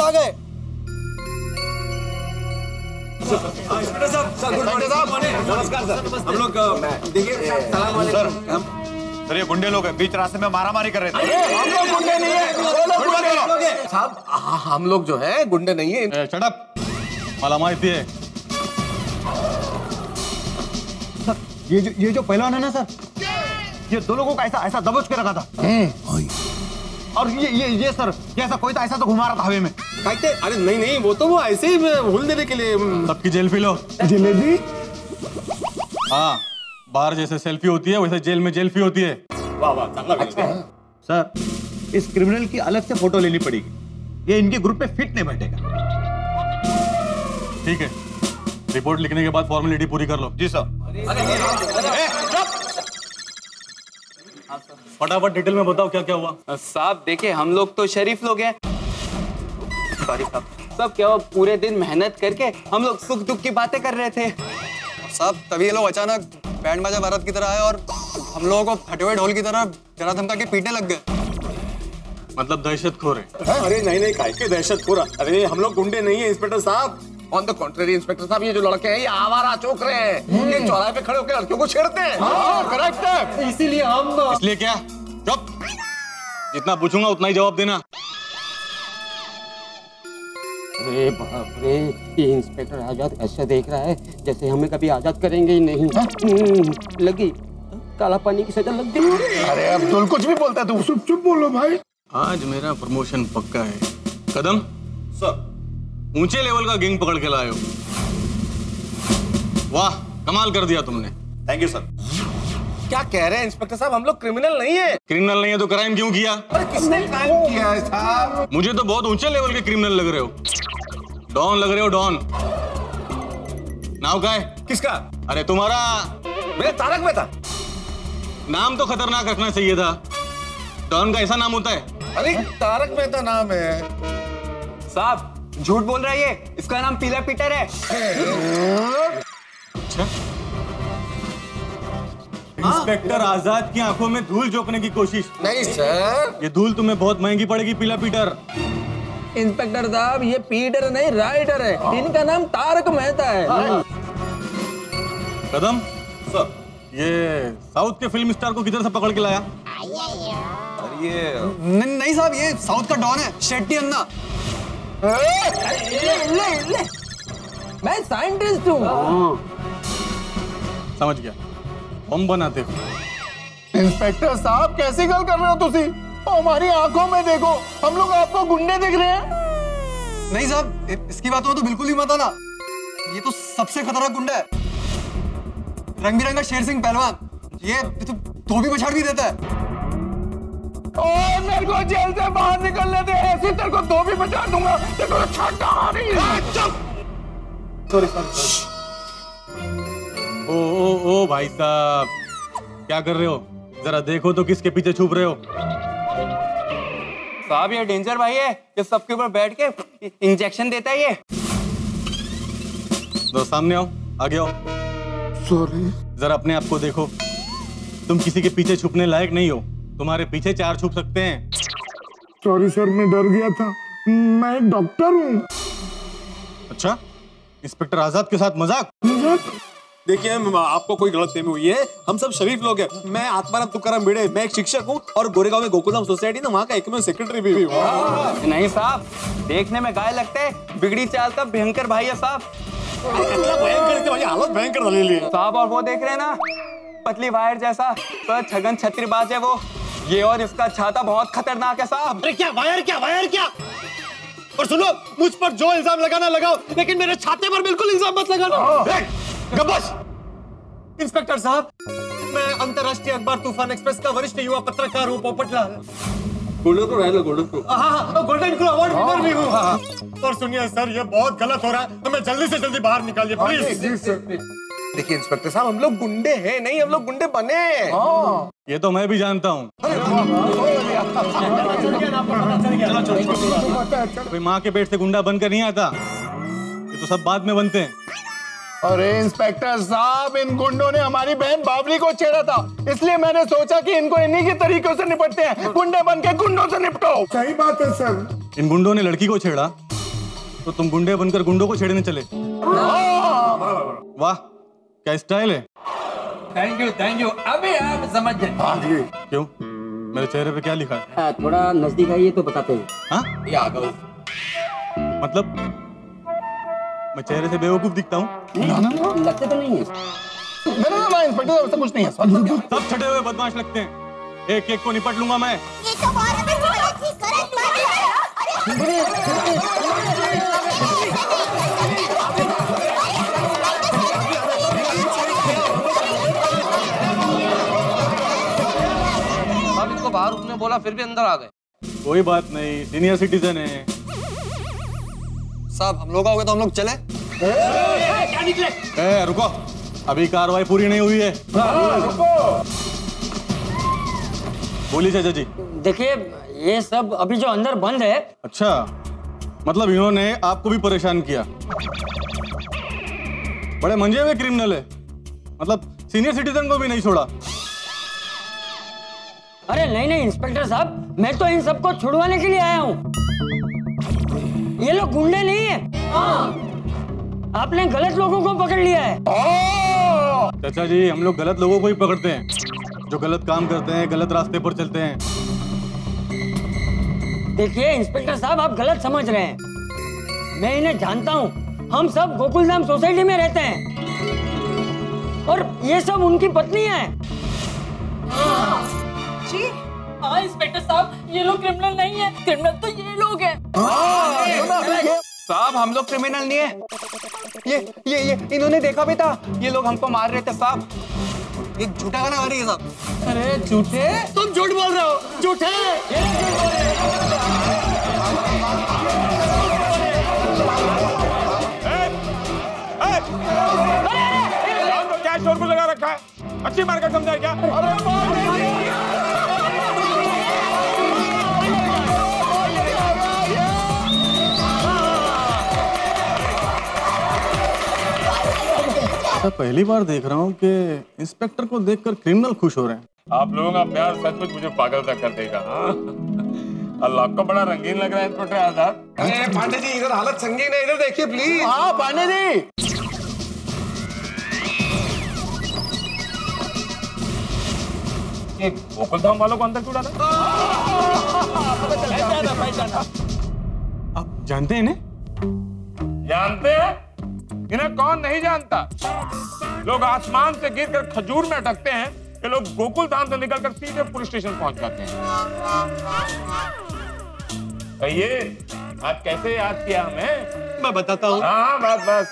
आ गए। नमस्कार सर। हम लोग देखिए सर ये गुंडे लोग हैं, बीच रास्ते में मारामारी कर रहे थे। हम लोग गुंडे नहीं है साहब, हम लोग जो है गुंडे नहीं है। शट अप, मला माहिती है। सर ये जो पहलवान है ना सर, ये दो लोगों का ऐसा दबोच के रखा था। और ये सर, ये ऐसा कोई था, ऐसा तो घुमा रहा था हवे में। कहते अरे नहीं वो तो वो ऐसे ही भूल देने के लिए। सबकी जेल पी लो। जलेबी? हाँ, बाहर जैसे सेल्फी होती है वैसे जेल में जेल्फी होती है। वाह चांगला अच्छा। सर इस क्रिमिनल की अलग से फोटो लेनी पड़ेगी, ये इनके ग्रुप पे फिट नहीं बैठेगा। ठीक है, रिपोर्ट लिखने के बाद फॉर्मेलिटी पूरी कर लो। जी सर। फटाफट डिटेल में बताओ क्या क्या हुआ। साहब देखिए, हम लोग तो शरीफ लोग हैं। सॉरी साहब। सब क्या, पूरे दिन मेहनत करके हम लोग सुख दुख की बातें कर रहे थे साहब। तभी ये लोग अचानक बैंड बाजा भारत की तरह आए और हम लोगों को फटे हुए ढोल की तरह डरा धमका के पीटने लग गए। मतलब दहशतखोर है। अरे नहीं काय के दहशतखोर। अरे हम लोग गुंडे नहीं है इंस्पेक्टर साहब। ऑन द कॉन्ट्रेरी इंस्पेक्टर साहब, ये जो लड़के हैं ये आवारा चौक रहे हैं। ये चौराहे पे खड़े होकर लड़कियों को छेड़ते हैं। करेक्ट है। इसीलिए हम इसलिए क्या? चुप, जितना पूछूंगा उतना ही जवाब देना। अरे बाप रे, ये इंस्पेक्टर आजाद ऐसा देख रहा है जैसे हमें कभी आजाद करेंगे ही नहीं। लगी काला पानी की सजा लग गई। अरे अब्दुल कुछ भी बोलता है तू, चुप बोलो भाई। आज मेरा प्रमोशन पक्का है। कदम सर, ऊंचे लेवल का गैंग पकड़ के लाए हो। वाह, कमाल कर दिया तुमने। Thank you sir. क्या कह रहे हैं इंस्पेक्टर साहब, हम लोग क्रिमिनल नहीं है। क्रिमिनल नहीं है तो क्राइम क्यों किया? अरे किसने क्राइम किया है साहब? मुझे तो बहुत ऊंचे लेवल के क्रिमिनल लग रहे हो। डॉन लग रहे हो, डॉन। नाम क्या है? किसका? अरे तुम्हारा। मेरे तारक मेहता। नाम तो खतरनाक रखना चाहिए था। डॉन का ऐसा नाम होता है? अरे तारक मेहता नाम है साहब। झूठ बोल रहा है ये, इसका नाम पीला पीटर है। अच्छा, इंस्पेक्टर आजाद की आंखों में धूल झोंकने की कोशिश। नहीं सर, ये धूल तुम्हें बहुत महंगी पड़ेगी पीला पीटर। इंस्पेक्टर साहब, ये पीटर नहीं राइटर है, इनका नाम तारक मेहता है। कदम सर, ये साउथ के फिल्म स्टार को किधर से पकड़ के लाया? ये नहीं साहब, ये साउथ का डॉन है, शेट्टी अन्ना। मैं साइंटिस्ट हूँ। समझ गया, बम बनाते हो। इंस्पेक्टर साहब कैसी गल कर रहे हो तुसी? हमारी आंखों में देखो, हम लोग आपको गुंडे दिख रहे हैं। नहीं साहब, इसकी बातों में तो बिल्कुल ही मत आना। ये तो सबसे खतरनाक गुंडा है, रंग बिरंगा शेर सिंह पहलवान। ये तो धोबी पछाड़ भी देता है। और मेरे को जेल से बाहर निकलने दे, ऐसे तेरे को धोबी बचा दूंगा। तेरे को छाटा आ रही है। सॉरी। ओ भाई साहब, क्या कर रहे हो? जरा देखो तो किसके पीछे छुप रहे हो। साहब ये डेंजर भाई है, ये सबके ऊपर बैठ के इंजेक्शन देता है ये। तो सामने आओ, आगे आओ। सॉरी। जरा अपने आप को देखो, तुम किसी के पीछे छुपने लायक नहीं हो। तुम्हारे पीछे चार छुप सकते हैं। सॉरी सर, मैं डर गया था। मैं एक डॉक्टर हूँ। अच्छा, इंस्पेक्टर आजाद के साथ मजाक? देखिए आपको कोई गलतफहमी हुई है, हम सब शरीफ लोग हैं। मैं आत्माराम तुकाराम भिड़े, मैं एक शिक्षक हूँ और गोरेगांव में गोकुलधाम सोसाइटी ना वहाँ का एकमेव सेक्रेटरी भी हूँ। नहीं साहब, देखने में गाय लगते हैं, बिगड़ी चाल का भयंकर भाई है साहब। भयंकर भाई, हालत भयंकर दलील है साहब। और वो देख रहे हैं ना, पतली वायर जैसा तो छगन छत्रीबाज है वो। ये और इसका छाता बहुत खतरनाक है साहब। अरे क्या वायर क्या? और सुनो, मुझ पर जो इल्जाम लगाना लगाओ, लेकिन मेरे छाते पर बिल्कुल इल्जाम मत लगाना। गब्बस! इंस्पेक्टर साहब, मैं अंतर्राष्ट्रीय अखबार तूफान एक्सप्रेस का वरिष्ठ युवा पत्रकार हूँ, Popatlal. Golden crew award winner भी हूँ। और सुनिए सर, ये बहुत गलत हो रहा है, हमें जल्दी से जल्दी बाहर निकालिए प्लीज। देखिए इंस्पेक्टर साहब, हम लोग गुंडे हैं नहीं, हम लोग गुंडे बने। ये तो मैं भी जानता हूँ। कोई माँ के पेट से गुंडा बनकर नहीं आता, ये तो सब बाद में बनते हैं। अरे इंस्पेक्टर साहब, इन गुंडों ने हमारी बहन बाबरी को छेड़ा था, इसलिए मैंने सोचा कि इनको इन्हीं के तरीकों से निपटते हैं। गुंडे बन के गुंडों से निपटो। सही बात है सर। इन गुंडों ने लड़की को छेड़ा तो तुम गुंडे बनकर गुंडों को छेड़ने चले। वाह, क्या स्टाइल है। Thank you. अभी आप समझ जाए। क्यों, मेरे चेहरे पे क्या लिखा है? थोड़ा नजदीक आइए तो बताते हैं। हाँ? ये आ गए। मतलब मैं चेहरे से बेवकूफ दिखता हूँ? लगते तो नहीं है। ना इंस्पेक्टर साहब, ऐसा कुछ नहीं है। सब छठे हुए बदमाश लगते हैं, एक एक को निपट लूंगा मैं। ये तो बहुत गलत बात है। अब इनको बाहर रुकने बोला फिर भी अंदर आ गए। कोई बात नहीं, सीनियर सिटीजन है। साहब हम लोग आओगे तो हम लोग चले। क्या निकले? रुको, अभी कार्रवाई पूरी नहीं हुई है। बोलिए चाचा जी। देखिए, ये सब अभी जो अंदर बंद है। अच्छा, मतलब इन्होंने आपको भी परेशान किया। बड़े मंजे हुए क्रिमिनल है, मतलब सीनियर सिटीजन को भी नहीं छोड़ा। अरे नहीं इंस्पेक्टर साहब, मैं तो इन सबको छुड़वाने के लिए आया हूँ। ये लोग गुंडे नहीं है। आपने गलत लोगों को पकड़ लिया है। चाचा जी, हम लोग गलत लोगों को ही पकड़ते हैं, जो गलत काम करते हैं, गलत रास्ते पर चलते हैं। देखिए इंस्पेक्टर साहब, आप गलत समझ रहे हैं। मैं इन्हें जानता हूँ। हम सब गोकुलधाम सोसाइटी में रहते हैं और ये सब उनकी पत्नियां हैं। जी हाँ इंस्पेक्टर साहब, ये लोग क्रिमिनल नहीं है। क्रिमिनल तो ये लोग हैं। साहब हम लोग क्रिमिनल नहीं है। ये इन्होंने देखा भी था। ये लोग हमको मार रहे थे साहब। एक झूठा गाना गा रही है साहब। अरे झूठे? तुम झूठ बोल रहे हो, झूठे। क्या शोरगुल लगा रखा है? अच्छी मार कर समझा क्या? पहली बार देख रहा हूँ कि इंस्पेक्टर को देखकर क्रिमिनल खुश हो रहे हैं। आप लोगों का प्यार सचमुच मुझे पागल तक कर देगा। अल्लाह को बड़ा रंगीन लग रहा है इंस्पेक्टर आजाद। पांडे जी इधर हालत संगीन है, इधर देखिए प्लीज। हाँ पांडे जी। ये गोकुलधाम वालों को अंदर क्यों डाला? आप जानते हैं इन्हें? जानते हैं? इन्हें कौन नहीं जानता? लोग आसमान से गिरकर खजूर में अटकते हैं, ये लोग गोकुलधाम से निकलकर सीधे पुलिस स्टेशन पहुंच जाते हैं। कहिए, आज कैसे याद किया हमें? मैं बताता हूँ। हाँ बस।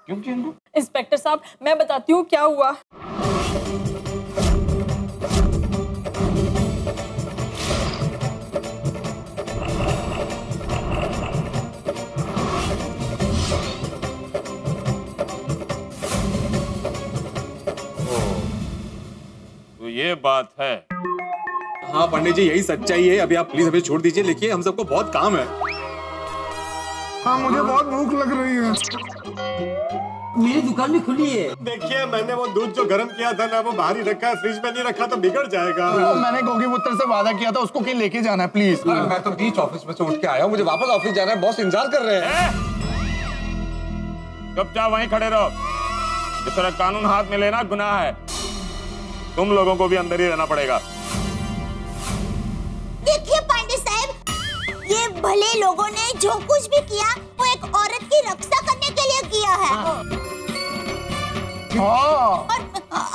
क्यों? इंस्पेक्टर साहब, मैं बताती हूँ क्या हुआ। ये बात है। हाँ पंडित जी, यही सच्चाई है। अभी आप प्लीज हमें छोड़ दीजिए, लिखिए, हम सबको बहुत काम है। हाँ, मुझे बहुत भूख लग रही है। मेरी दुकान भी खुली है। देखिए, मैंने वो दूध जो गर्म किया था ना, वो बाहर ही रखा है, फ्रिज में नहीं रखा तो बिगड़ जाएगा। मैंने गोगी पुत्र से वादा किया था, उसको कहीं लेके जाना है प्लीज। मैं तो बीच ऑफिस में से उठ के आया हूँ, मुझे वापस ऑफिस जाना है, बॉस इंतजार कर रहे हैं। चुपचाप वहीं खड़े रहो। इस तरह कानून हाथ में लेना गुनाह है। तुम लोगों को भी अंदर ही रहना पड़ेगा। देखिए पांडे साहब, ये भले लोगों ने जो कुछ भी किया वो एक औरत की रक्षा करने के लिए किया है। और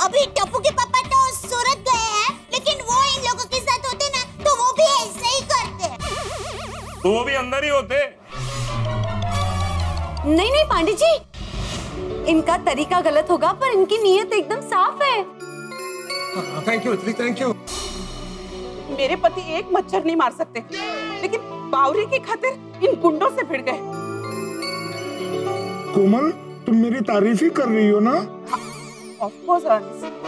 अभी टप्पू के पापा तो सूरत गए हैं, लेकिन वो इन लोगों के साथ होते ना तो वो भी ऐसे ही करते। तो वो भी अंदर ही होते। नहीं पांडे जी, इनका तरीका गलत होगा पर इनकी नीयत एकदम साफ है। Thank you, thank you. मेरे पति एक मच्छर नहीं मार सकते, लेकिन बावरी की खातिर इन गुंडों से भिड़ गए। कोमल, तुम मेरी तारीफ ही कर रही हो ना? Of course.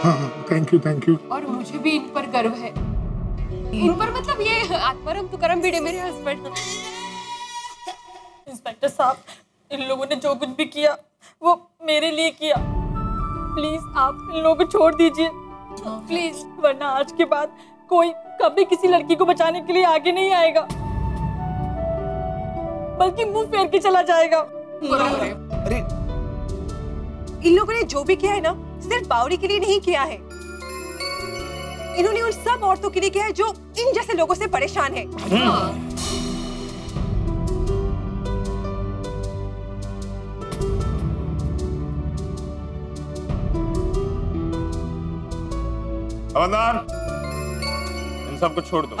हाँ, थैंक यू। और मुझे भी इन पर गर्व है। इन पर मतलब ये आत्माराम तुकाराम भिड़े मेरे हस्बैंड। इंस्पेक्टर साहब, इन लोगों ने जो कुछ भी किया वो मेरे लिए किया। प्लीज आप इन लोगों को छोड़ दीजिए प्लीज, वरना आज के बाद कोई कभी किसी लड़की को बचाने के लिए आगे नहीं आएगा। बल्कि मुंह फेर के चला जाएगा। अरे इन लोगों ने जो भी किया है ना, सिर्फ बावरी के लिए नहीं किया है, इन्होंने उन सब औरतों के लिए किया है जो इन जैसे लोगों से परेशान है। हवलदार, इन सबको छोड़ दो।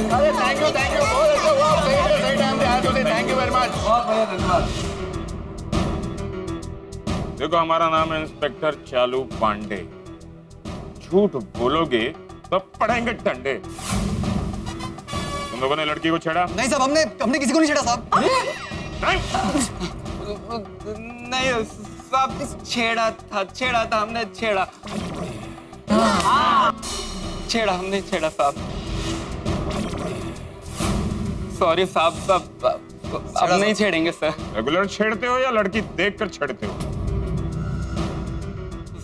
अरे थैंक यू बहुत अच्छा हुआ, सही टाइम पे आए तुझे, थैंक यू वेरी मच। बहुत बढ़िया, धन्यवाद। देखो, हमारा नाम है इंस्पेक्टर चालू पांडे। झूठ बोलोगे तो पड़ेंगे डंडे। तुम लोगों ने लड़की को छेड़ा? नहीं साहब, हमने किसी को नहीं छेड़ा साहब। नहीं साहब, छेड़ा था हमने, हमने छेड़ा साहब। सॉरी साहब, अब नहीं छेड़ेंगे सर। रेगुलर छेड़ते हो या लड़की देखकर छेड़ते हो?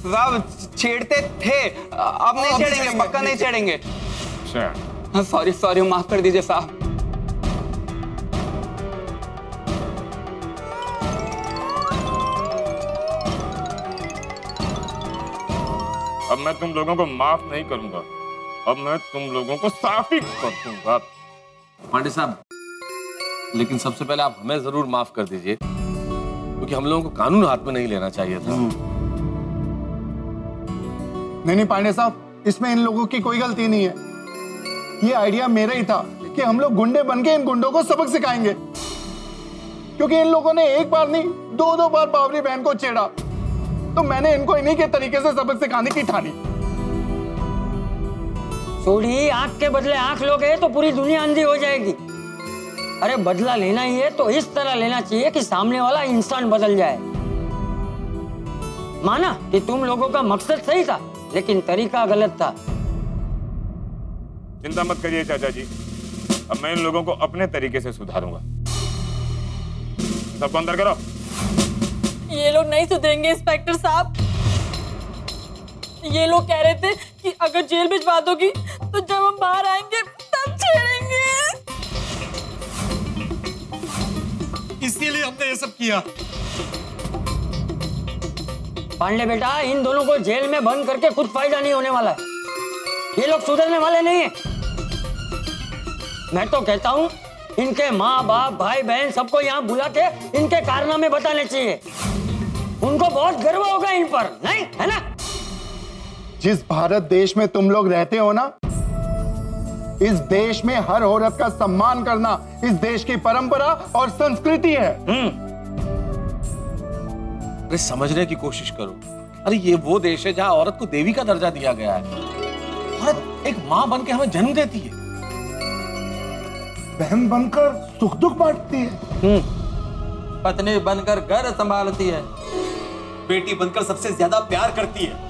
साहब छेड़ते थे, अब नहीं छेड़ेंगे, पक्का नहीं छेड़ेंगे। अच्छा, सॉरी, माफ कर दीजिए साहब। अब मैं तुम लोगों को माफ नहीं करूंगा, अब मैं तुम लोगों को साफ ही कर दूंगा। पांडे साहब, लेकिन सबसे पहले आप हमें जरूर माफ कर दीजिए, क्योंकि हम लोगों को कानून हाथ में नहीं लेना चाहिए था। नहीं पांडे साहब, इसमें इन लोगों की कोई गलती नहीं है। ये आइडिया मेरा ही था कि हम लोग गुंडे बनके इन गुंडों को सबक सिखाएंगे, क्योंकि इन लोगों ने एक बार नहीं 2-2 बार बावरी बहन को छेड़ा, तो मैंने इनको इन्हीं के तरीके से सबक सिखाने की ठानी। सोडी, आंख के बदले आंख लोगे तो पूरी दुनिया अंधी हो जाएगी। अरे बदला लेना ही है तो इस तरह लेना चाहिए कि सामने वाला इंसान बदल जाए। माना कि तुम लोगों का मकसद सही था, लेकिन तरीका गलत था। चिंता मत करिए चाचा जी, अब मैं इन लोगों को अपने तरीके से सुधारूंगा। सबको अंदर करो। ये लोग नहीं सुधरेंगे इंस्पेक्टर साहब। ये लोग कह रहे थे कि अगर जेल भिजवा दोगी तो जब हम बाहर आएंगे तब छेड़ेंगे। इसीलिए हमने ये सब किया। पांडे बेटा, इन दोनों को जेल में बंद करके कुछ फायदा नहीं होने वाला है। ये लोग सुधरने वाले नहीं है। मैं तो कहता हूँ इनके माँ बाप भाई बहन सबको यहाँ बुला के इनके कारनामे बताने चाहिए। उनको बहुत गर्व होगा इन पर, नहीं है ना? जिस भारत देश में तुम लोग रहते हो ना, इस देश में हर औरत का सम्मान करना इस देश की परंपरा और संस्कृति है। अरे समझने की कोशिश करो। अरे ये वो देश है जहाँ औरत को देवी का दर्जा दिया गया है। औरत एक माँ बन के हमें जन्म देती है, बहन बनकर सुख दुख बांटती है, पत्नी बनकर घर संभालती है, बेटी बनकर सबसे ज्यादा प्यार करती है,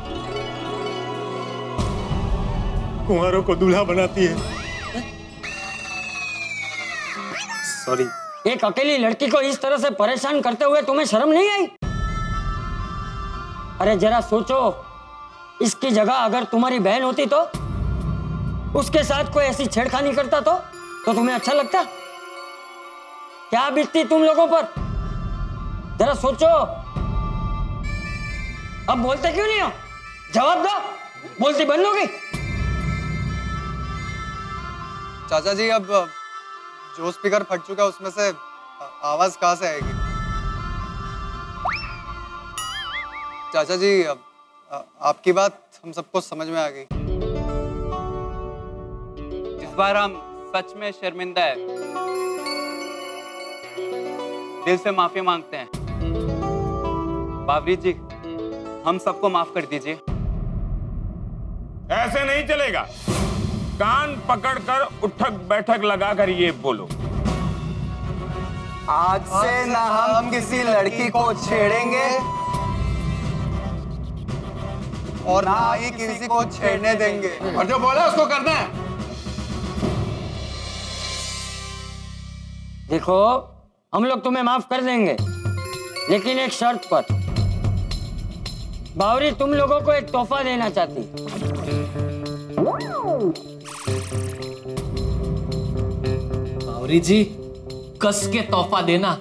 कुंवारों को दूल्हा बनाती है। सॉरी। एक अकेली लड़की को इस तरह से परेशान करते हुए तुम्हें शर्म नहीं आई? अरे जरा सोचो, इसकी जगह अगर तुम्हारी बहन होती तो उसके साथ कोई ऐसी छेड़खानी करता तो तुम्हें अच्छा लगता? क्या बीतती तुम लोगों पर? जरा सोचो। अब बोलते क्यों नहीं हो? जवाब दो, बोलती बंद हो गई? चाचा जी, अब जो स्पीकर फट चुका है उसमें से आवाज कहाँ से आएगी? चाचा जी, आपकी बात हम सबको समझ में आ गई। इस बार हम सच में शर्मिंदा है, दिल से माफी मांगते हैं। बावरी जी, हम सबको माफ कर दीजिए। ऐसे नहीं चलेगा। कान पकड़कर उठक बैठक लगाकर ये बोलो, आज से ना हम किसी लड़की को छेड़ेंगे और ना ही किसी को छेड़ने देंगे। और जो बोला उसको करना है। देखो, हम लोग तुम्हें माफ कर देंगे, लेकिन एक शर्त पर। बावरी तुम लोगों को एक तोहफा देना चाहती। बावरी जी, कस के तोहफा देना।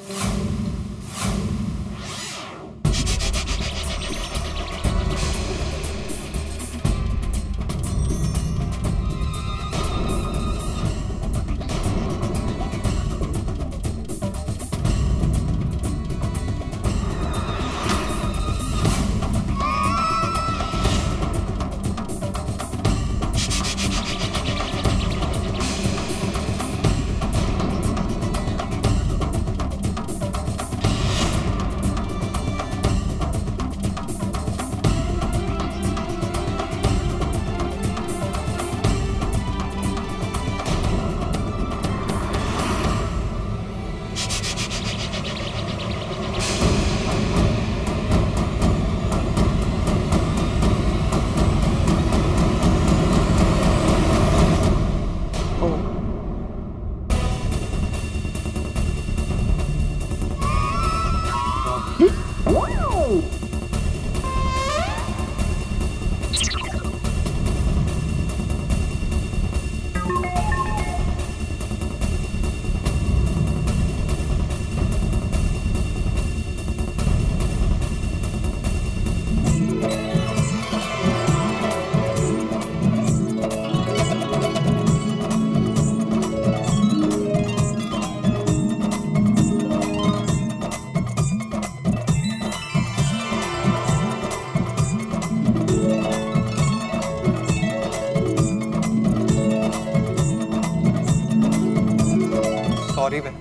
सॉरी बहन।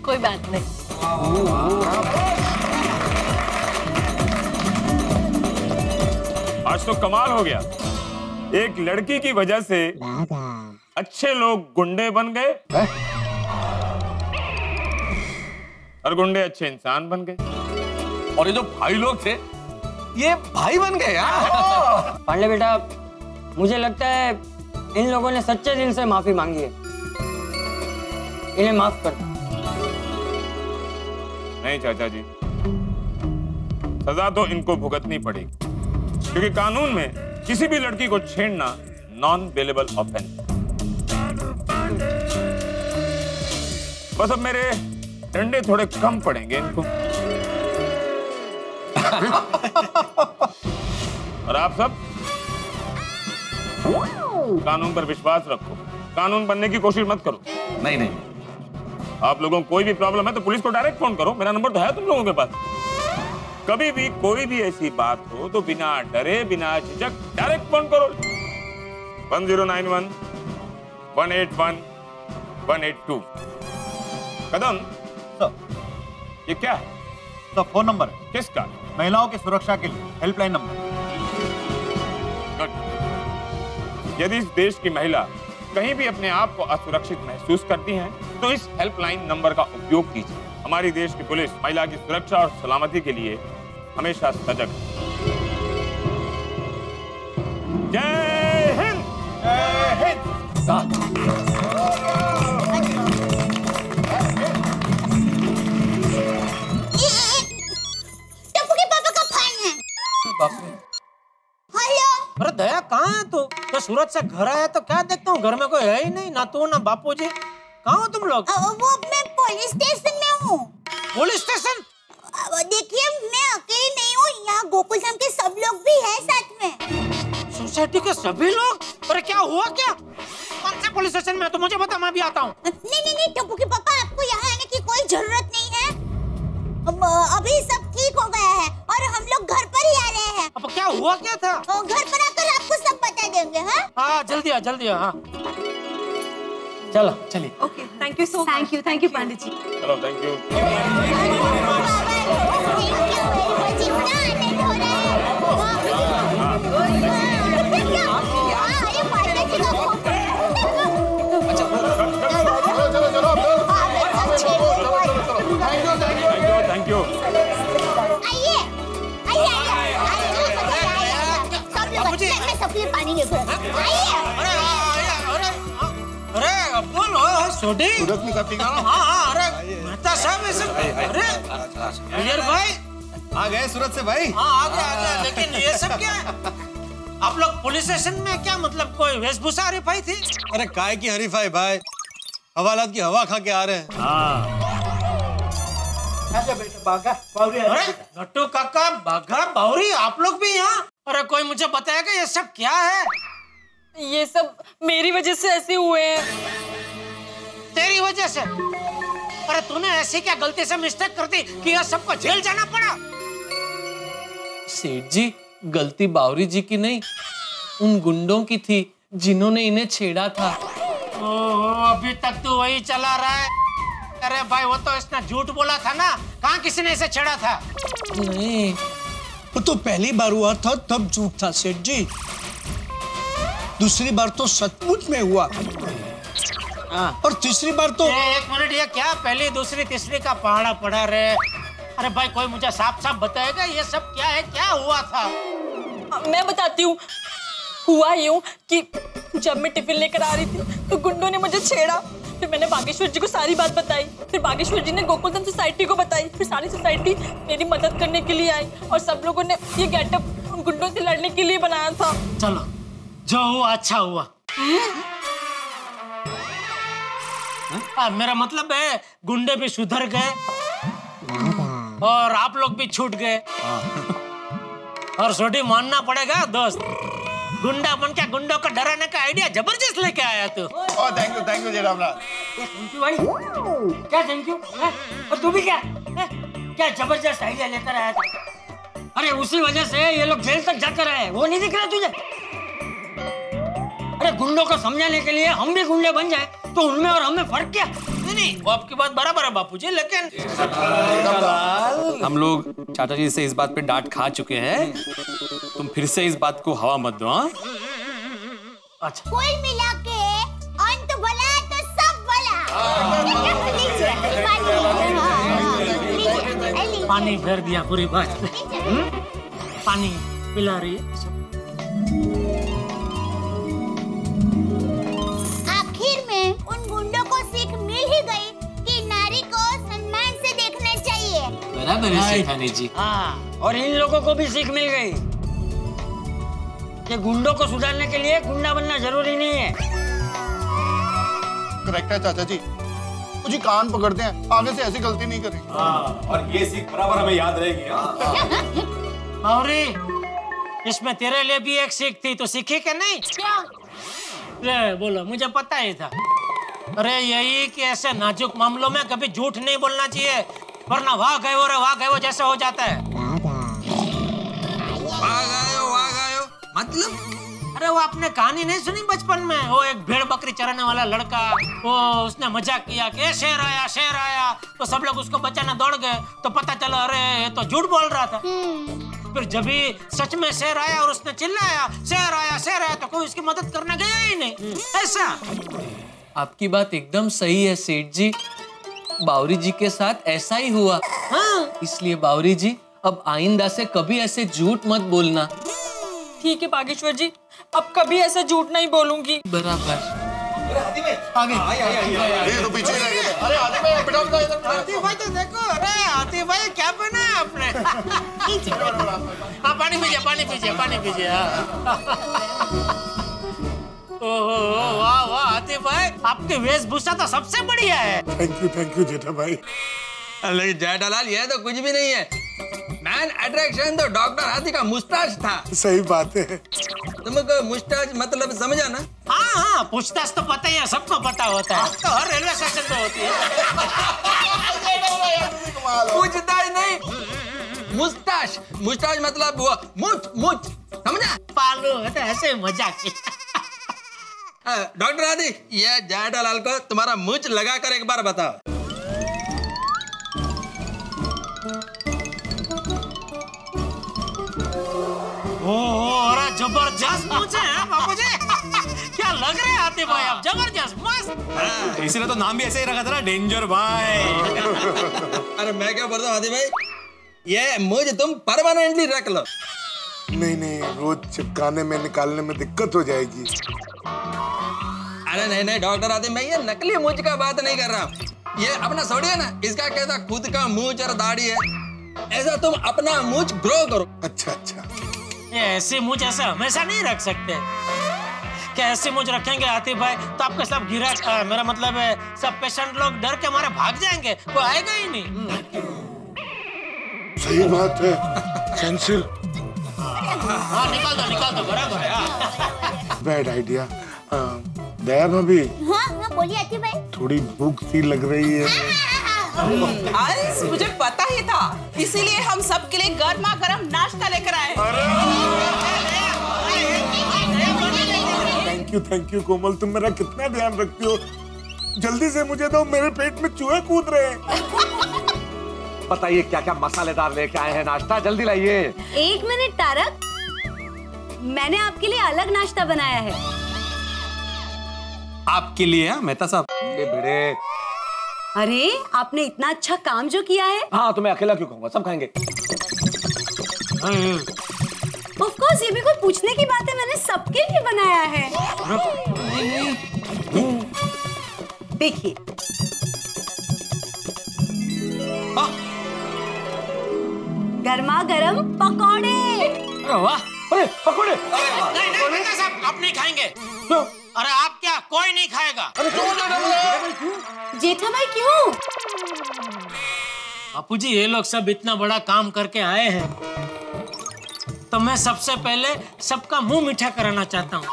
कोई बात नहीं। आज तो कमाल हो गया। एक लड़की की वजह से अच्छे लोग गुंडे बन गए और गुंडे अच्छे इंसान बन गए। और ये जो भाई लोग थे, ये भाई बन गए यार। पांडे बेटा, मुझे लगता है इन लोगों ने सच्चे दिल से माफी मांगी है। इन्हें माफ कर। नहीं चाचा जी, सजा तो इनको भुगतनी पड़ेगी, क्योंकि कानून में किसी भी लड़की को छेड़ना नॉन बेलेबल ऑफेंस। बस अब मेरे डंडे थोड़े कम पड़ेंगे इनको। और आप सब कानून पर विश्वास रखो, कानून बनने की कोशिश मत करो। नहीं नहीं, आप लोगों को कोई भी प्रॉब्लम है तो पुलिस को डायरेक्ट फोन करो, मेरा नंबर तो है तुम लोगों के पास। कभी भी कोई भी ऐसी बात हो तो बिना डरे बिना झिझक डायरेक्ट फोन करो। 1091 181 182। कदम सर, ये क्या है? सर फोन नंबर है। किसका? महिलाओं की सुरक्षा के लिए हेल्पलाइन नंबर। गुड। यदि इस देश की महिला कहीं भी अपने आप को असुरक्षित महसूस करती हैं, तो इस हेल्पलाइन नंबर का उपयोग कीजिए। हमारी देश की पुलिस महिला की सुरक्षा और सलामती के लिए हमेशा सजग है। जय हिंद। जय हिंद। टप्पू के पापा का फोन है। हेलो। अरे दया, कहाँ है तू? तो सूरत से घर आया तो क्या देखता हूँ, घर में कोई है ही नहीं, ना तू ना बापू जी। कहाँ हो तुम लोग? वो मैं पुलिस स्टेशन में हूँ। Police station? देखिए, मैं अकेली नहीं हूँ, यहाँ गोकुल धाम के सब लोग भी हैं साथ में। सोसाइटी के सभी लोग? अरे क्या हुआ क्या? कौन से पुलिस स्टेशन में? तो मुझे बता, मैं भी आता हूँ। नहीं टप्पू के पापा, आपको यहाँ आने की कोई जरूरत नहीं है। अभी सब ठीक हो गया है और हम लोग घर पर ही आ रहे हैं। अब क्या हुआ क्या था? घर पर आकर आपको सब बता देंगे। हाँ जल्दी आ, जल्दी आ। हाँ चलो चलिए। Okay, thank you thank you Pandit ji. चलो, थैंक यू। Thank you. आइए सबके लिए पानी लेकर आइए। अरे अब्दुल, सोडी सूरत में काफी गाना। हाँ अरे मेहता साहब, ऐसे अरे अजय भाई आ गए सूरत से भाई। हाँ आ गया, लेकिन ये सब क्या है? आप लोग पुलिस स्टेशन में क्या मतलब, कोई वेशभूषा हरीफाई थी? अरे काय की हरीफाई भाई, हवालात की हवा खा के आ रहे हैं। अरे नट्टू काका, बाघा, बावरी, आप लोग भी यहाँ? अरे कोई मुझे बताएगा ये सब क्या है? ये सब मेरी वजह से ऐसे हुए हैं। तेरी वजह से? अरे तूने ऐसी क्या गलती से मिस्टेक कर दी कि यह सबको जेल जाना पड़ा? सेठ जी, गलती बावरी जी की नहीं, उन गुंडों की थी जिन्होंने इन्हें छेड़ा था। ओहो, अभी तक तू वही चला रहा है? अरे भाई वो तो इसने झूठ बोला था ना, कहाँ किसी ने इसे छेड़ा था? नहीं, वो तो पहली बार हुआ था तब झूठ था सेठ जी, दूसरी बार तो सचमुच में हुआ, और तीसरी बार तो एक मिनट, ये क्या पहली दूसरी तीसरी का पहाड़ा पड़ा रहे? अरे भाई कोई मुझे साफ साफ बताएगा ये सब क्या है, क्या हुआ था? मैं बताती हूँ। हुआ यूं कि जब मैं टिफिन लेकर आ रही थी तो गुंडों ने मुझे छेड़ा। फिर मैंने बागेश्वर जी को सारी बात बताई। फिर बागेश्वर जी ने गोकुलधाम सोसाइटी को बताई। फिर सारी सोसाइटी मेरी मदद करने के लिए आई और सब लोगों ने ये गेटअप उन गुंडों से लड़ने के लिए बनाया था। चलो, जो हुआ अच्छा हुआ। मेरा मतलब है गुंडे भी सुधर गए और आप लोग भी छूट गए। और छोटी मानना पड़ेगा दोस्त, गुंडा बन के गुंडों को डराने का आइडिया जबरदस्त लेके आया तू। Thank you Jethalal. Thank you भाई। क्या थैंक यू? और तू भी क्या क्या जबरदस्त आइडिया लेकर आया था? अरे उसी वजह से ये लोग जेल तक जाकर आए, वो नहीं दिख रहा तुझे? अरे गुंडों को समझाने के लिए हम भी गुंडे बन जाए तो उनमें और हमें फर्क क्या? नहीं, वो आपकी बात बराबर है बापूजी, लेकिन हम लोग चाचा जी से इस बात पे डांट खा चुके हैं, तुम फिर से इस बात को हवा मत दो। हाँ, अच्छा। कुल मिला के अंत भला तो सब भला। पानी भर दिया पूरी बात में। पानी पिला रही है। आखिर में उन गुंडों को सीख मिल ही गई कि नारी को सम्मान से देखना चाहिए। बराबर है शेखानी जी। हाँ, और इन लोगों को भी सीख मिल गई कि गुंडों को सुधारने के लिए गुंडा बनना जरूरी नहीं है। करेक्ट है चाचा जी, मुझे कान पकड़ते हैं, आगे से ऐसी गलती नहीं करेंगे। और ये सीख बराबर हमें याद रहेगी। और इसमें तेरे लिए भी एक सीख थी, तो सीखी क्या नहीं? क्या? ले बोलो, मुझे पता ही था। अरे यही कि ऐसे नाजुक मामलों में कभी झूठ नहीं बोलना चाहिए, वरना वाह गए वो जैसे हो जाता है। वाह गए मतलब? अरे वो आपने कहानी नहीं सुनी बचपन में? वो एक भेड़ बकरी चराने वाला लड़का, वो उसने मजाक किया कि शेर आया, तो सब लोग उसको बचाने दौड़ गए, तो पता चला अरे ये तो झूठ बोल रहा था। फिर जब भी सच में शेर आया और उसने चिल्लाया शेर आया, तो कोई उसकी मदद करने गया ही नहीं। ऐसा आपकी बात एकदम सही है सेठ जी, बावरी जी के साथ ऐसा ही हुआ। हाँ। इसलिए बावरी जी अब आइंदा से कभी ऐसे झूठ मत बोलना। ठीक है बागेश्वर जी, अब कभी ऐसा झूठ नहीं बोलूंगी। बराबर। आगे ये तो पीछे रह गए। अरे आते भाई बेटा इधर। आतिफ भाई तो देखो, अरे आतिफ भाई क्या पहना है आपने? हाँ, पानी पीजिए। ओहो, वाह आतिफ भाई, आपकी वेशभूषा तो सबसे बढ़िया है। थैंक यू जेठा भाई। लेकिन जेठालाल ये तो कुछ भी नहीं है, मैन अट्रैक्शन तो डॉक्टर हाथी का मुस्ताज था। सही बात है। तुमको मुस्ताज मतलब समझा ना? हाँ, पूछताछ तो पता ही है, सबको पता होता है, तो हर रेलवे स्टेशन पे होती है। पूछताछ नहीं, मुस्ताज मतलब वो मुछ, समझा? पालू है तो ऐसे मजाक की। डॉक्टर हाथी, ये जेठालाल को तुम्हारा मुछ लगा कर एक बार बताओ। अरे जबरदस्त पूछे हैं बापूजी। क्या लग रहे हैं आतिफ भाई आप, जबरदस्त मस्त। इसीलिए तो नाम भी ऐसे ही रखा था ना, डेंजर भाई। अरे मैं क्या बोलता हूँ हाथी भाई, ये मुझे तुम परमानेंटली रख लो। नहीं, रोज चिपकाने में निकालने में दिक्कत हो जाएगी। अरे नहीं डॉक्टर हाथी, मैं ये नकली मुझ का बात नहीं कर रहा हूँ। ये अपना छोड़िए ना, इसका कैसा खुद का मूंछ और दाढ़ी है, ऐसा तुम अपना मूंछ ग्रो करो। अच्छा। ये ऐसी मूंछ ऐसे हमेशा नहीं रख सकते, क्या ऐसे मुझ रखेंगे आतिफ भाई तो आपके सब गिराक मेरा मतलब है सब पेशेंट लोग डर के हमारे भाग जाएंगे, कोई आएगा ही नहीं। सही बात है सेंसिल। हाँ निकाल दो बराबर है। Bad idea. दया भाभी। हाँ बोलिए आतिफ भाई। थोड़ी भूख सी लग रही है। अंश मुझे पता ही था, इसीलिए हम सबके लिए गर्मा गर्म नाश्ता लेकर आए। थैंक यू कोमल, तुम मेरा कितना ध्यान रखती हो। जल्दी से मुझे दो, मेरे पेट में चूहे कूद रहे हैं। बताइए क्या क्या मसालेदार लेके आए हैं नाश्ता, जल्दी लाइए। 1 मिनट तारक, मैंने आपके लिए अलग नाश्ता बनाया है। आपके लिए मेहता साहब। भिड़े, अरे आपने इतना अच्छा काम जो किया है। हाँ तो मैं अकेला क्यों खाऊंगा, सब खाएंगे। ऑफ कोर्स ये भी कोई पूछने की बात है, मैंने सबके लिए बनाया है। देखिए गर्मा गर्म पकौड़े। वाह, अरे पकौड़े। नहीं साहब आप नहीं खाएंगे। क्यों? अरे आप क्या, कोई नहीं खाएगा। जेठा भाई क्यों? बापू जी ये लोग सब इतना बड़ा काम करके आए हैं तो मैं सबसे पहले सबका मुंह मीठा कराना चाहता हूँ।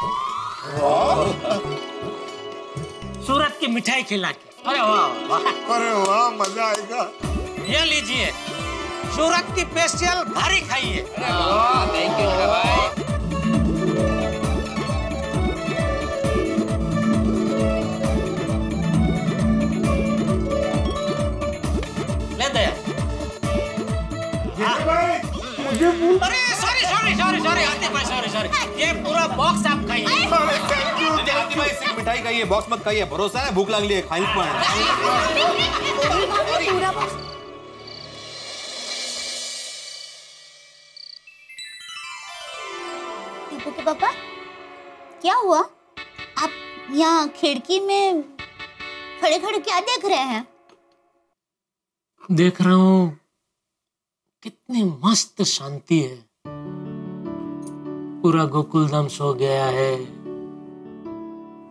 सूरत की मिठाई खिला के। अरे वाह, अरे वाह, मजा आएगा। ये लीजिए सूरत की स्पेशल भारी खाइए। थैंक यू भाई। ले दया। अरे सॉरी आतिफ भाई, सॉरी ये पूरा बॉक्स आप खाइए। आतिफ भाई सिर्फ मिठाई खाइए, बॉक्स मत खाइए। भरोसा है, भूख लग ली है, खाइए। टीपू के पापा क्या हुआ? आप यहाँ खिड़की में खड़े खड़े क्या देख रहे हैं? देख रहा हूँ कितनी मस्त शांति है। पूरा गोकुलधाम सो गया है,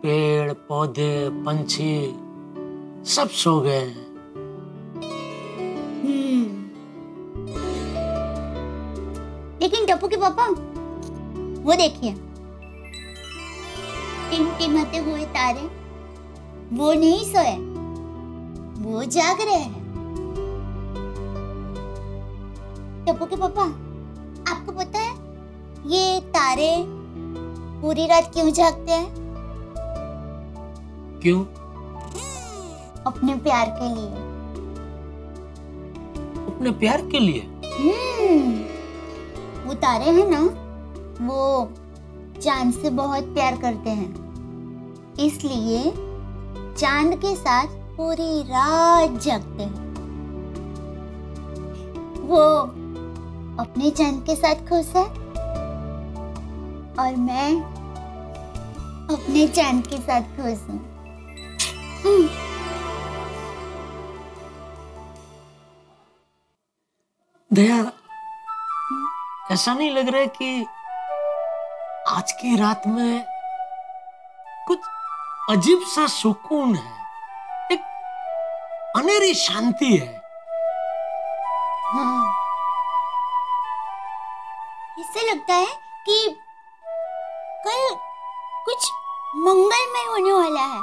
पेड़ पौधे पंछी सब सो गए हैं। लेकिन टप्पू के पापा वो देखिए, टिमटिमाते हुए तारे, वो नहीं सोए, वो जाग रहे हैं। टप्पू के पापा आपको पता है ये तारे पूरी रात क्यों जागते हैं? क्यों? अपने प्यार के लिए। अपने प्यार के लिए? वो तारे हैं ना, वो चांद से बहुत प्यार करते हैं, इसलिए चांद के साथ पूरी रात जागते हैं। वो अपने चांद के साथ खुश है और मैं अपने चांद के साथ खुश हूँ। दया, ऐसा नहीं लग रहा है कि आज की रात में कुछ अजीब सा सुकून है, एक अनेरी शांति है। हाँ, इससे लगता है कि कल कुछ मंगलमय होने वाला है।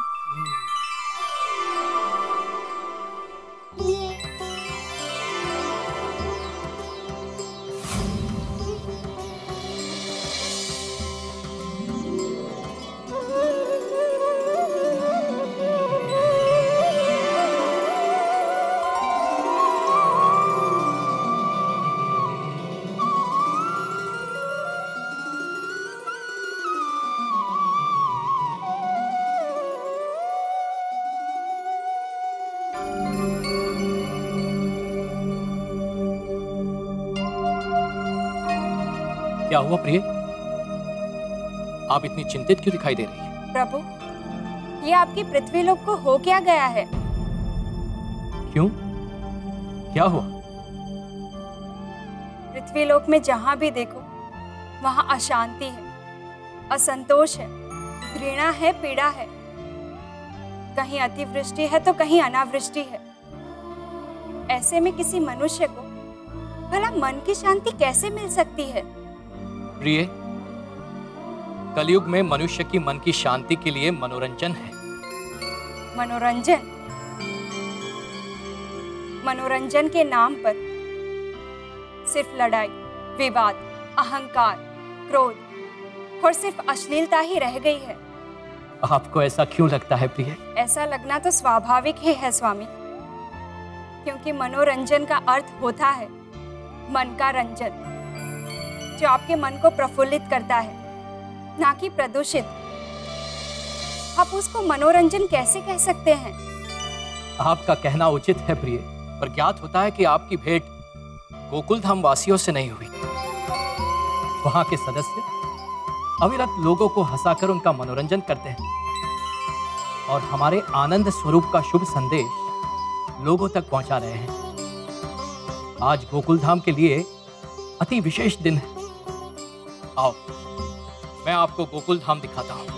क्या हुआ प्रिय? आप इतनी चिंतित क्यों दिखाई दे रही हैं? प्रभु, ये आपकी पृथ्वीलोक को हो क्या गया है? क्यों? क्या हुआ? पृथ्वीलोक में जहां भी देखो वहां अशांति है, असंतोष है, घृणा है, पीड़ा है, कहीं अतिवृष्टि है तो कहीं अनावृष्टि है। ऐसे में किसी मनुष्य को भला मन की शांति कैसे मिल सकती है? प्रिय, कलयुग में मनुष्य की मन की शांति के लिए मनोरंजन है। मनोरंजन? मनोरंजन के नाम पर सिर्फ लड़ाई, विवाद, अहंकार, क्रोध और सिर्फ अश्लीलता ही रह गई है। आपको ऐसा क्यों लगता है प्रिय? ऐसा लगना तो स्वाभाविक ही है स्वामी, क्योंकि मनोरंजन का अर्थ होता है मन का रंजन, जो आपके मन को प्रफुल्लित करता है, ना कि प्रदूषित। आप उसको मनोरंजन कैसे कह सकते हैं? आपका कहना उचित है प्रिय, पर ज्ञात होता है कि आपकी भेंट गोकुल धाम वासियों से नहीं हुई। वहां के सदस्य अविरत लोगों को हंसाकर उनका मनोरंजन करते हैं और हमारे आनंद स्वरूप का शुभ संदेश लोगों तक पहुंचा रहे हैं। आज गोकुल धाम के लिए अति विशेष दिन है। आओ, मैं आपको गोकुल धाम दिखाता हूं।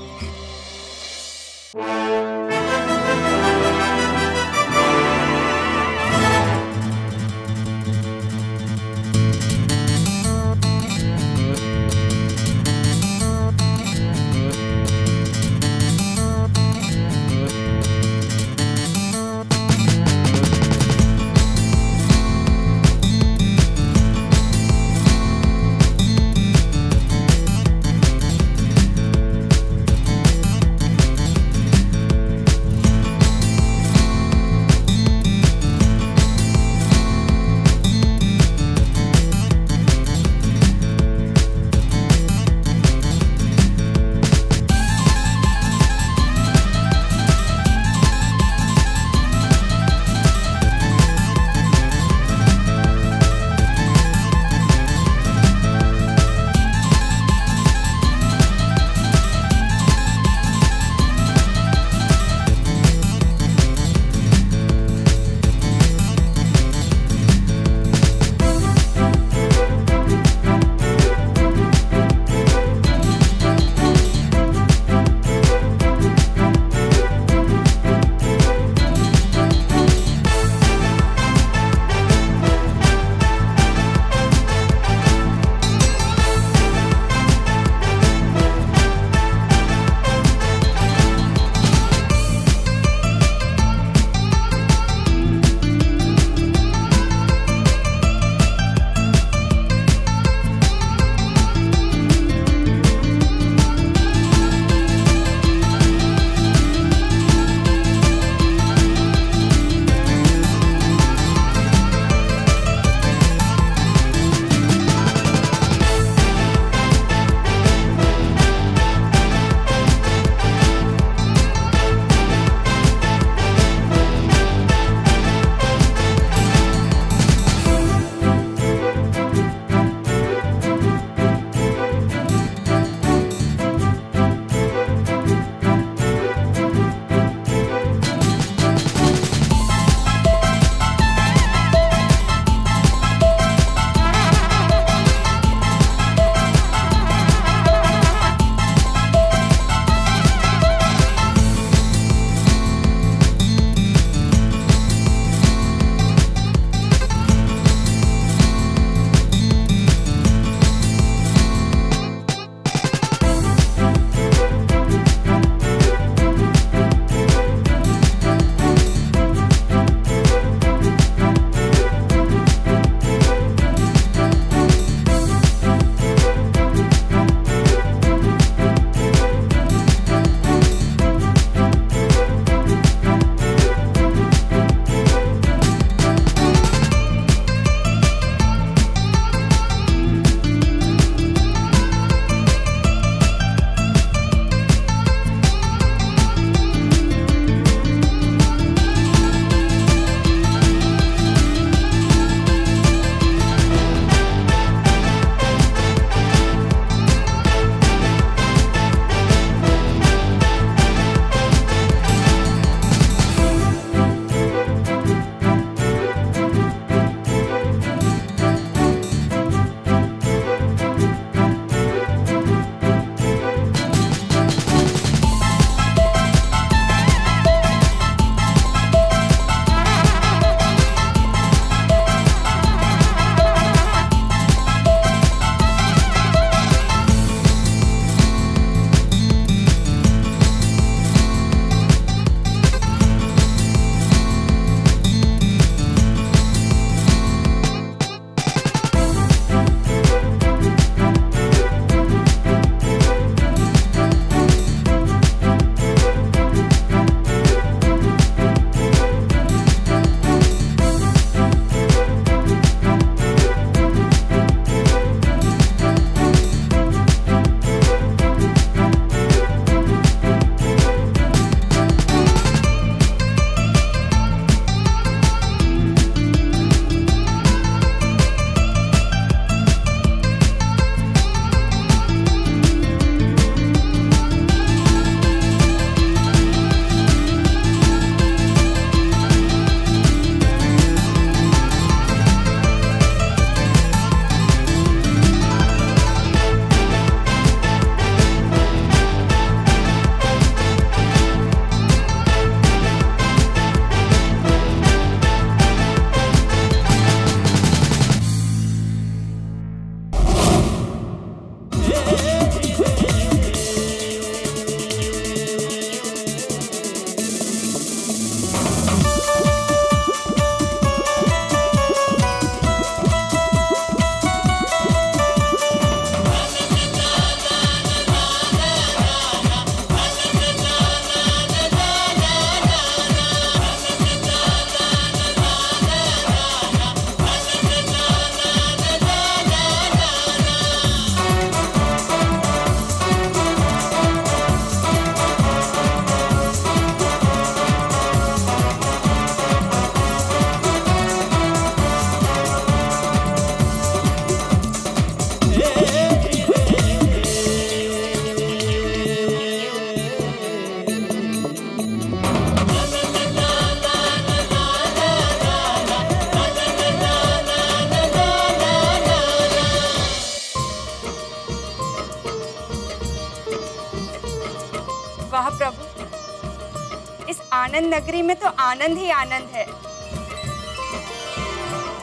वाह प्रभु, इस आनंद नगरी में तो आनंद ही आनंद है।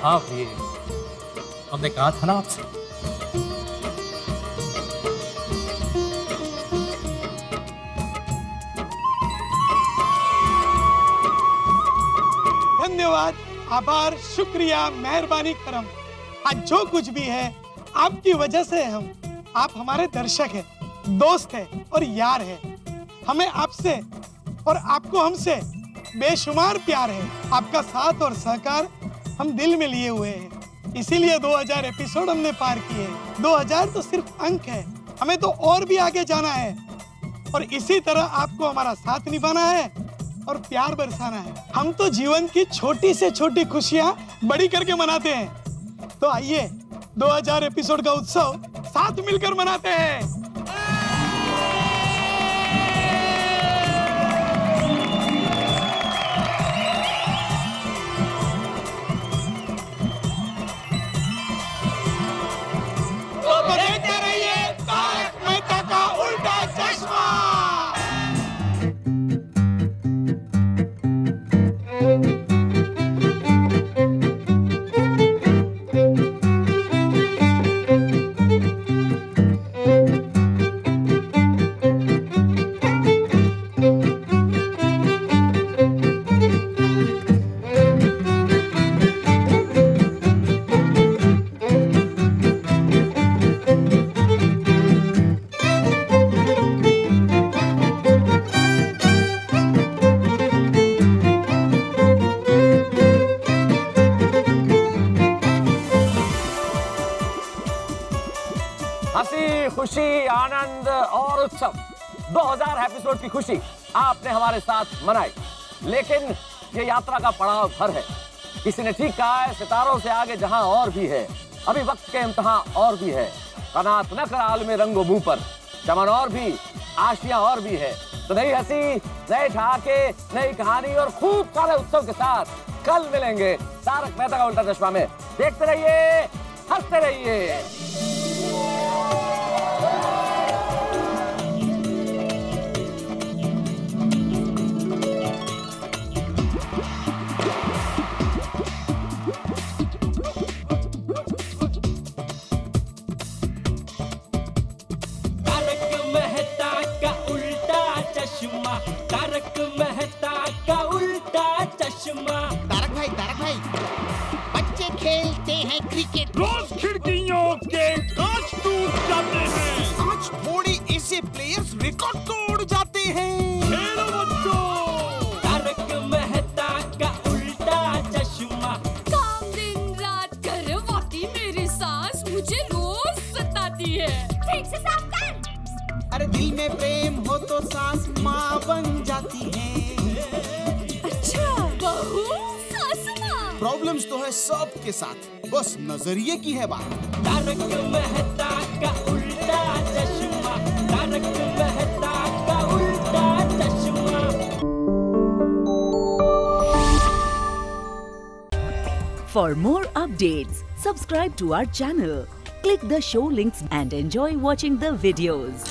हाँ प्रिय, हमने कहा था ना आपसे। धन्यवाद, आभार, शुक्रिया, मेहरबानी, करम। आज जो कुछ भी है आपकी वजह से है। आप हमारे दर्शक हैं, दोस्त हैं और यार हैं। हमें आपसे और आपको हमसे बेशुमार प्यार है। आपका साथ और सहकार हम दिल में लिए हुए हैं, इसीलिए 2000 एपिसोड हमने पार किए। 2000 तो सिर्फ अंक है, हमें तो और भी आगे जाना है। और इसी तरह आपको हमारा साथ निभाना है और प्यार बरसाना है। हम तो जीवन की छोटी से छोटी खुशियां बड़ी करके मनाते हैं। तो आइए 2000 एपिसोड का उत्सव साथ मिलकर मनाते हैं। तो देखते रहिए तारक मेहता का उल्टा चश्मा। खुशी, आनंद और उत्सव 2000 एपिसोड की खुशी आपने हमारे साथ मनाई, लेकिन ये यात्रा का पड़ाव भर है। किसी ने ठीक कहा है, सितारों से आगे जहां और भी है, अभी वक्त के इम्तिहान और भी है। कनात न कर आलमे रंगो मुंह पर, चमन और भी, आशियां और भी है। तो नई हंसी, नए ठहाके, नई कहानी और खूब सारे उत्सव के साथ कल मिलेंगे तारक मेहता का उल्टा चश्मा में। देखते रहिए, हंसते रहिए। तारक मेहता का उल्टा चश्मा। तारक भाई, बच्चे खेलते हैं क्रिकेट, रोज खिड़कियों के कांच टूट जाते हैं। आज थोड़ी ऐसे प्लेयर्स रिकॉर्ड तोड़ जाते हैं। खेलो बच्चों, तारक मेहता का उल्टा चश्मा। काम दिन रात करवाती मेरी सास मुझे रोज सताती है। ठीक से साफ कर। अरे दिल में प्रेम हो तो सास माँ बन जाती है। अच्छा, बहू सास माँ। प्रॉब्लम्स तो है सबके साथ, बस नजरिए की है बात। तारक मेहता का उल्टा चश्मा। तारक मेहता का उल्टा चश्मा। For more updates, subscribe to our channel, click the show links and enjoy watching the videos.